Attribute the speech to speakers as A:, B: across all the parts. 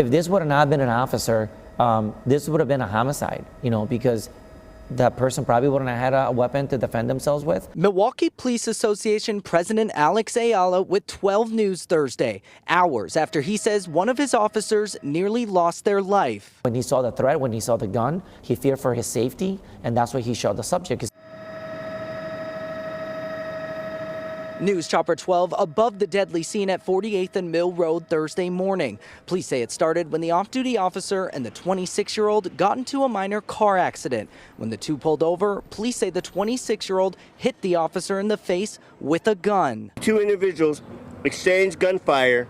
A: If this would have not been an officer, this would have been a homicide, because that person probably wouldn't have had a weapon to defend themselves with.
B: Milwaukee Police Association President Alex Ayala with 12 News Thursday, hours after he says one of his officers nearly lost their life.
A: When he saw the threat, when he saw the gun, he feared for his safety, and that's why he shot the subject.
B: News Chopper 12 above the deadly scene at 48th and Mill Road Thursday morning. Police say it started when the off-duty officer and the 26-year-old got into a minor car accident. When the two pulled over, police say the 26-year-old hit the officer in the face with a gun.
C: Two individuals exchanged gunfire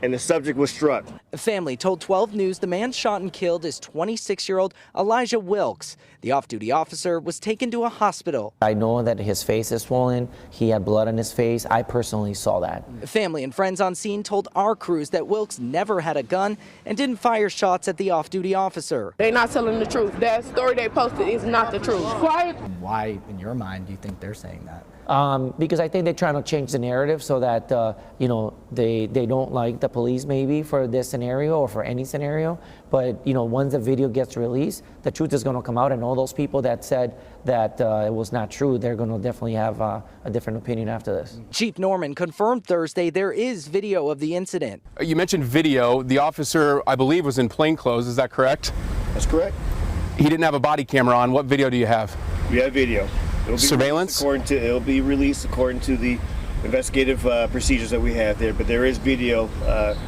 C: and the subject was struck.
B: The family told 12 News the man shot and killed is 26-year-old Elijah Wilkes. The off-duty officer was taken to a hospital.
A: I know that his face is swollen. He had blood on his face. I personally saw that.
B: Family and friends on scene told our crews that Wilkes never had a gun and didn't fire shots at the off-duty officer.
D: They're not telling the truth. That story they posted is not the truth.
E: Why, in your mind, do you think they're saying that?
A: Because I think they're trying to change the narrative so that, they don't like the police maybe for this scenario or for any scenario. But, once the video gets released, the truth is going to come out, and all those people that said that it was not true, they're going to definitely have a different opinion after this.
B: Chief Norman confirmed Thursday there is video of the incident.
F: You mentioned video. The officer, I believe, was in plainclothes. Is that correct?
C: That's correct.
F: He didn't have a body camera on. What video do you have?
C: We have video. It'll be
F: Surveillance?
C: It'll be released according to the investigative procedures that we have there, but there is video,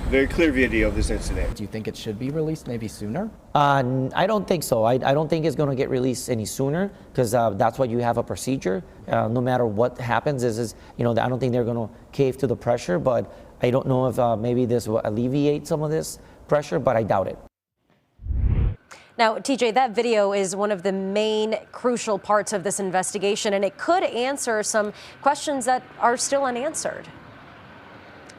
C: very clear video of this incident.
E: Do you think it should be released maybe sooner?
A: I don't think so. I don't think it's going to get released any sooner because that's why you have a procedure. No matter what happens, I don't think they're going to cave to the pressure, but I don't know if maybe this will alleviate some of this pressure, but I doubt it.
G: Now, TJ, that video is one of the main crucial parts of this investigation, and it could answer some questions that are still unanswered.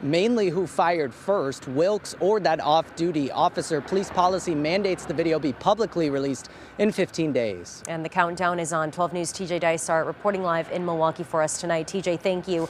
B: Mainly who fired first, Wilkes or that off-duty officer. Police policy mandates the video be publicly released in 15 days.
G: And the countdown is on. 12 News' TJ Dysart reporting live in Milwaukee for us tonight. TJ, thank you.